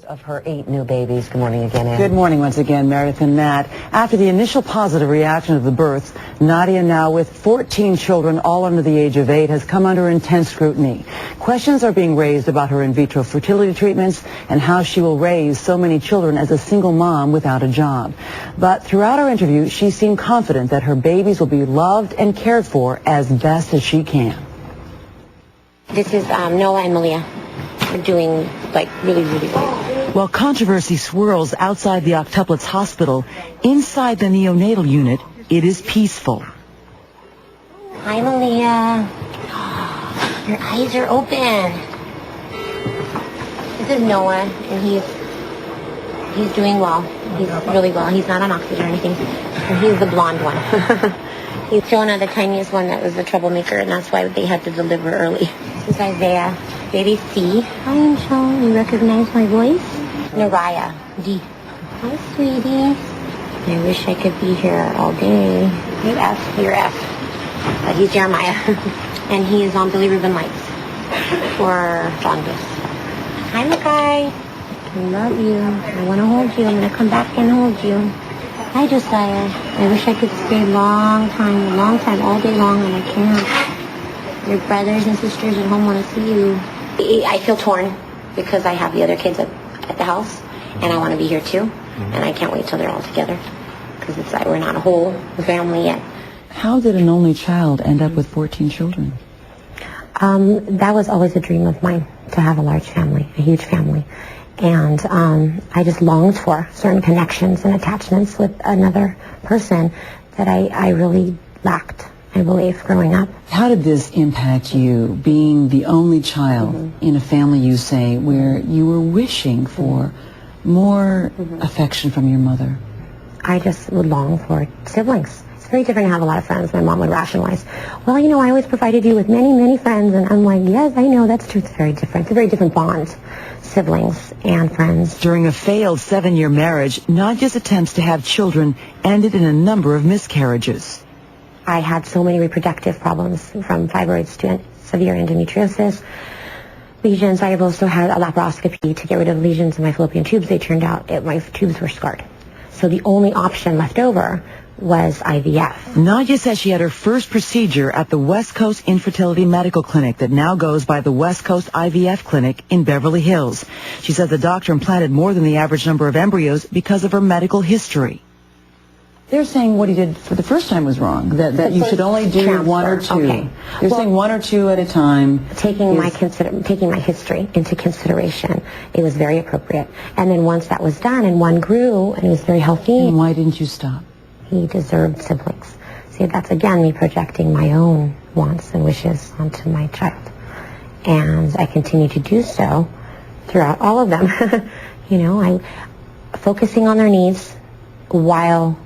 Of her 8 new babies. Good morning again, Ann. Good morning once again, Meredith and Matt. After the initial positive reaction of the births, Nadya, now with 14 children, all under the age of 8, has come under intense scrutiny. Questions are being raised about her in vitro fertility treatments and how she will raise so many children as a single mom without a job. But throughout our interview, she seemed confident that her babies will be loved and cared for as best as she can. This is Noah and Malia. We're doing, really, really well. While controversy swirls outside the Octuplets hospital, inside the neonatal unit, it is peaceful. Hi, Malia. Your eyes are open. This is Noah, and he's doing well. He's really well. He's not on oxygen or anything. And he's the blonde one. He's Jonah, the tiniest one that was the troublemaker, and that's why they had to deliver early. This is Isaiah. Baby C. Hi, Angel. You recognize my voice? Naraya. D. Hi, sweetie. I wish I could be here all day. You're F. You're F. But he's Jeremiah. And he is on bilirubin lights for jaundice. Hi, Makai. I love you. I want to hold you. I'm going to come back and hold you. Hi, Josiah. I wish I could stay a long time, all day long, and I can't. Your brothers and sisters at home want to see you. I feel torn because I have the other kids at the house, and I want to be here too. And I can't wait till they're all together because it's like we're not a whole family yet. How did an only child end up with 14 children? That was always a dream of mine, to have a large family, a huge family. And I just longed for certain connections and attachments with another person that I really lacked, I believe, growing up. How did this impact you, being the only child in a family, you say, where you were wishing for more affection from your mother? I just would long for siblings. It's very different to have a lot of friends. My mom would rationalize, well, I always provided you with many, many friends. And I'm like, yes, I know, that's true. It's very different. It's a very different bond, siblings and friends. During a failed 7-year marriage, Nadya's attempts to have children ended in a number of miscarriages. I had so many reproductive problems, from fibroids to severe endometriosis, lesions. I also had a laparoscopy to get rid of lesions in my fallopian tubes. They turned out my tubes were scarred. So the only option left over was IVF. Nadya says she had her first procedure at the West Coast Infertility Medical Clinic that now goes by the West Coast IVF Clinic in Beverly Hills. She says the doctor implanted more than the average number of embryos because of her medical history. They're saying what he did for the first time was wrong, that you should only do transfer. 1 or 2. Okay. They're saying 1 or 2 at a time. Taking my history into consideration, it was very appropriate. And then once that was done and one grew and he was very healthy. And why didn't you stop? He deserved siblings. See, that's again me projecting my own wants and wishes onto my child. And I continue to do so throughout all of them. I'm focusing on their needs while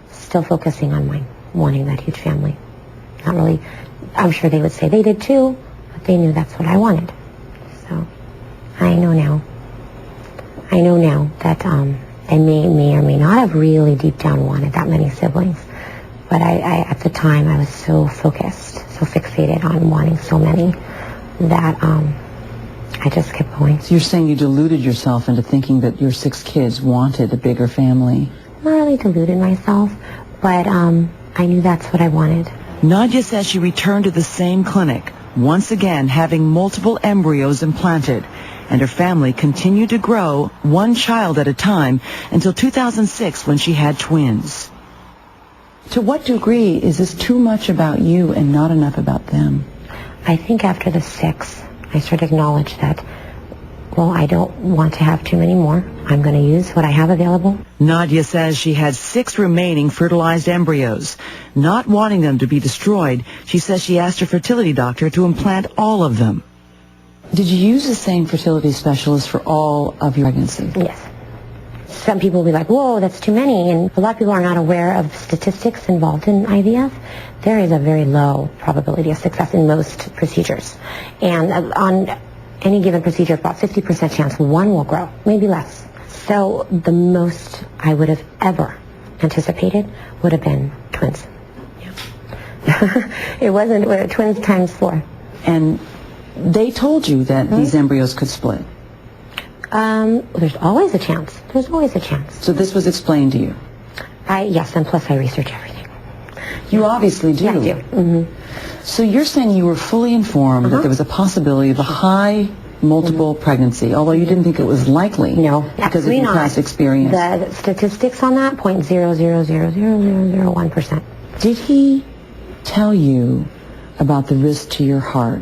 still focusing on mine, wanting that huge family. Not really, I'm sure they would say they did too, but they knew that's what I wanted. So I know now that I may or may not have really deep down wanted that many siblings. But I at the time, I was so focused, so fixated on wanting so many that I just kept going. So you're saying you deluded yourself into thinking that your 6 kids wanted a bigger family? Not really deluded myself, but I knew that's what I wanted. Nadya says she returned to the same clinic, once again having multiple embryos implanted, and her family continued to grow 1 child at a time until 2006 when she had twins. To what degree is this too much about you and not enough about them? I think after the 6, I started to acknowledge that, I don't want to have too many more. I'm going to use what I have available. Nadya says she had 6 remaining fertilized embryos. Not wanting them to be destroyed, she says she asked her fertility doctor to implant all of them. Did you use the same fertility specialist for all of your pregnancy? Yes. Some people will be like, whoa, that's too many. And a lot of people are not aware of statistics involved in IVF. There is a very low probability of success in most procedures. And on any given procedure, about 50% chance one will grow, maybe less. So the most I would have ever anticipated would have been twins. Yeah. It wasn't twins times 4. And they told you that these embryos could split? There's always a chance. There's always a chance. So this was explained to you? Yes, and plus I research everything. You obviously do. Yeah, I do. Mm-hmm. So you're saying you were fully informed that there was a possibility of a high multiple pregnancy, although you didn't think it was likely. No, because of your past experience. The statistics on that, 0.0000001%. Did he tell you about the risk to your heart,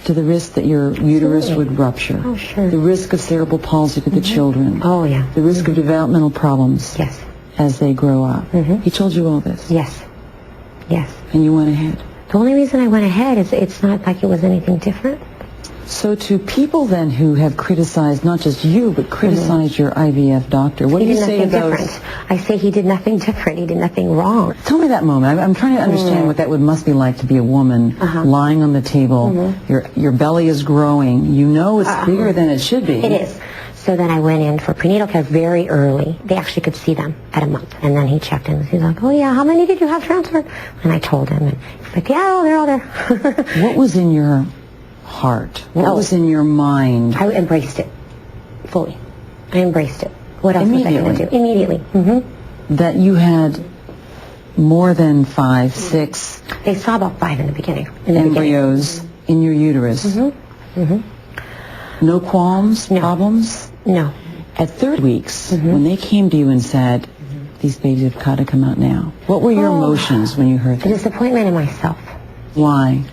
to the risk that your uterus would rupture? Oh, sure. The risk of cerebral palsy to the children? Oh, yeah. The risk of developmental problems? Yes. As they grow up? He told you all this? Yes. Yes. And you went ahead? The only reason I went ahead is it's not like it was anything different. So to people then who have criticized not just you, but criticized your IVF doctor, what do you say to those? I say he did nothing different. He did nothing wrong. Tell me that moment. I'm trying to understand what that must be like to be a woman lying on the table. Your belly is growing. You know it's bigger than it should be. It is. So then I went in for prenatal care very early. They actually could see them at a month. And then he checked in. He's like, oh, yeah, how many did you have transferred? And I told him. And he's like, yeah, they're all there. What was in your heart? What was in your mind? I embraced it fully. I embraced it. What else was I going to do? Immediately. That you had more than 5, 6 They saw about 5 in the beginning. embryos in your uterus. No qualms, problems? No. At 3 weeks, when they came to you and said, these babies have got to come out now, what were your emotions when you heard that? The disappointment in myself. Why?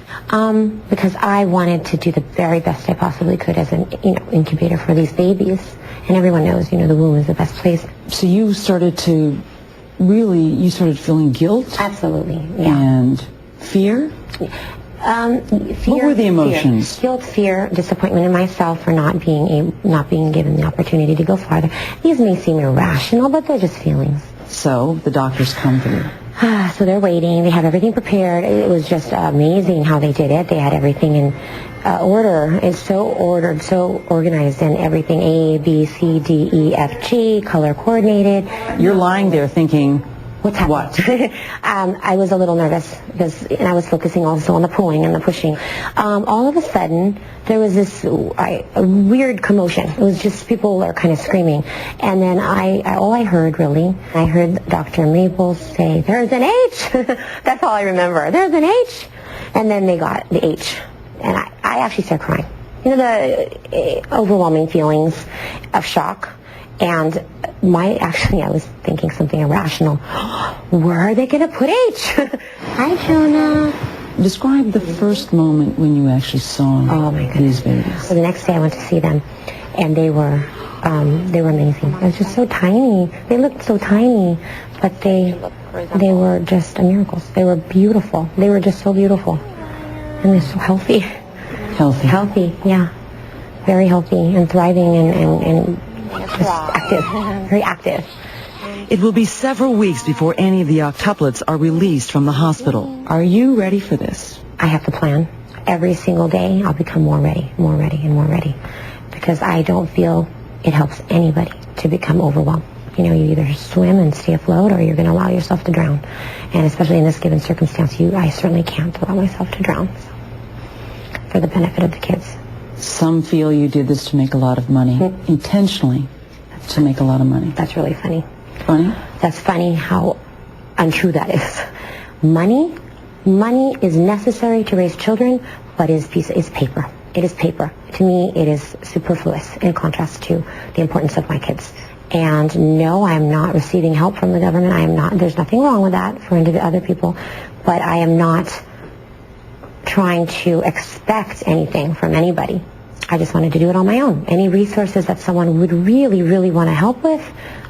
Because I wanted to do the very best I possibly could as an incubator for these babies. And everyone knows, the womb is the best place. So you started to you started feeling guilt? Absolutely, yeah. And fear? Fear, what were the emotions? Guilt, fear, disappointment in myself for not being given the opportunity to go farther. These may seem irrational, but they're just feelings. So the doctors come to you. So they're waiting. They have everything prepared. It was just amazing how they did it. They had everything in order. It's so ordered, so organized, and everything A, B, C, D, E, F, G, color coordinated. You're lying there thinking, what's happening? I was a little nervous and I was focusing also on the pulling and the pushing. All of a sudden, there was this a weird commotion. It was just people are kind of screaming. And then all I heard Dr. Maples say, there's an H. That's all I remember. There's an H. And then they got the H. And I actually started crying. The overwhelming feelings of shock. And I was thinking something irrational. Where are they going to put H? Hi, Jonah. Describe the first moment when you actually saw these babies. So the next day I went to see them, and they were amazing. It was just so tiny. They looked so tiny, but they were just miracles. They were beautiful. They were just so beautiful. And they're so healthy. Healthy, yeah. Very healthy and thriving and just active, very active. It will be several weeks before any of the octuplets are released from the hospital. Are you ready for this? I have to plan. Every single day I'll become more ready, and more ready. Because I don't feel it helps anybody to become overwhelmed. You either swim and stay afloat or you're going to allow yourself to drown. And especially in this given circumstance, I certainly can't allow myself to drown. So, for the benefit of the kids. Some feel you did this to make a lot of money, intentionally to make a lot of money. That's really funny. Funny? That's funny how untrue that is. Money is necessary to raise children, but is paper. It is paper. To me, it is superfluous in contrast to the importance of my kids. And no, I am not receiving help from the government. I am not. There's nothing wrong with that for other people, but I am not trying to expect anything from anybody. I just wanted to do it on my own. Any resources that someone would really, really want to help with,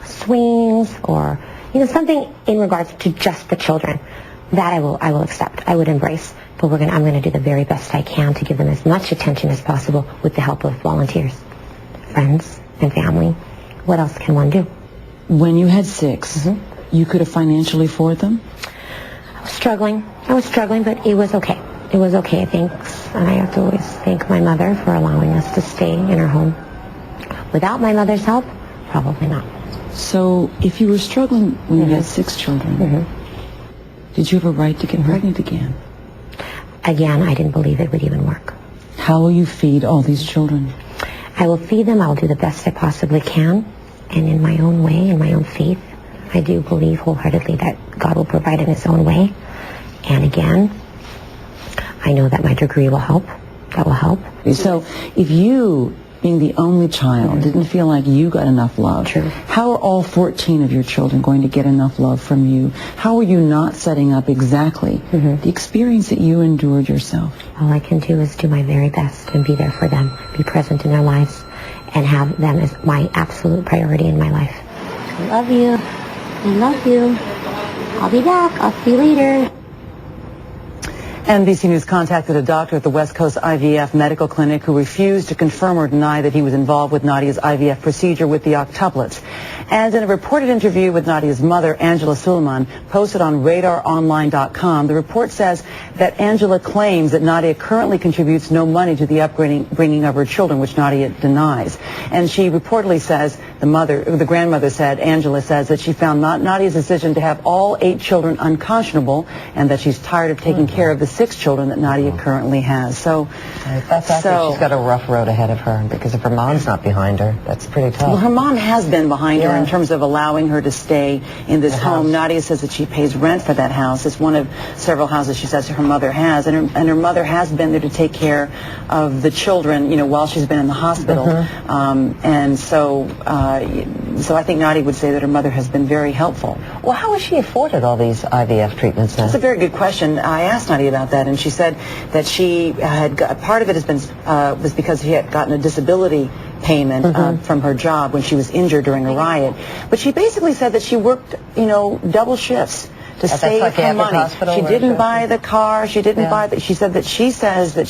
swings or something in regards to just the children, that I will accept. I would embrace. But I'm going to do the very best I can to give them as much attention as possible with the help of volunteers, friends, and family. What else can one do? When you had 6, you could have financially afforded them? I was struggling, but it was okay. It was okay, thanks. And I have to always thank my mother for allowing us to stay in her home. Without my mother's help, probably not. So if you were struggling when you had 6 children, did you have a right to get pregnant again? Again, I didn't believe it would even work. How will you feed all these children? I will feed them. I will do the best I possibly can. And in my own way, in my own faith, I do believe wholeheartedly that God will provide in his own way. And again, I know that my degree will help. That will help. So if you, being the only child, didn't feel like you got enough love, True. how are all 14 of your children going to get enough love from you? How are you not setting up exactly the experience that you endured yourself? All I can do is do my very best and be there for them, be present in their lives, and have them as my absolute priority in my life. I love you. I love you. I'll be back. I'll see you later. NBC News contacted a doctor at the West Coast IVF medical clinic who refused to confirm or deny that he was involved with Nadya's IVF procedure with the Octuplets. And in a reported interview with Nadya's mother, Nadya Suleman, posted on RadarOnline.com, the report says that Angela claims that Nadya currently contributes no money to the upbringing of her children, which Nadya denies. And she reportedly says, the grandmother said, Angela says, that she found Nadya's decision to have all 8 children unconscionable and that she's tired of taking care of the 6 children that Nadya currently has. So I think she's got a rough road ahead of her, because if her mom's not behind her, that's pretty tough. Well, her mom has been behind her in terms of allowing her to stay in this home. Nadya says that she pays rent for that house. It's one of several houses she says her mother has, and her mother has been there to take care of the children, while she's been in the hospital. And so I think Nadya would say that her mother has been very helpful. Well, how has she afforded all these IVF treatments now? That's a very good question. I asked Nadya about that, and she said that she had part of it has been was because she had gotten a disability payment from her job when she was injured during a riot. But she basically said that she worked, double shifts to save her money. She didn't buy the car. She didn't buy the. She said that she says that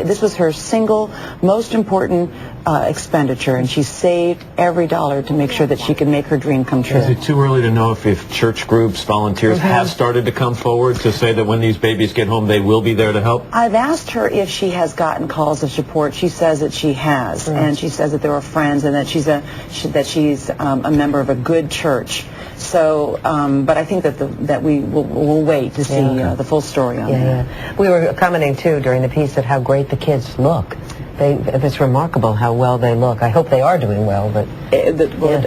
this was her single most important expenditure, and she saved every dollar to make sure that she could make her dream come true. Is it too early to know if church groups, volunteers have started to come forward to say that when these babies get home, they will be there to help? I've asked her if she has gotten calls of support. She says that she has, and she says that there are friends, and that she's a member of a good church. So, but I think that we'll wait to see the full story on that. We were commenting too during the piece at how great the kids look. It's remarkable how well they look. I hope they are doing well, but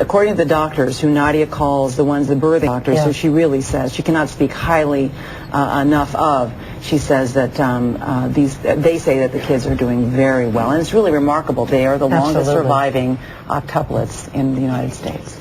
according to the doctors who Nadya calls the birthing doctors, so she really says she cannot speak highly enough of. She says that they say that the kids are doing very well, and it's really remarkable. They are the longest surviving octuplets in the United States.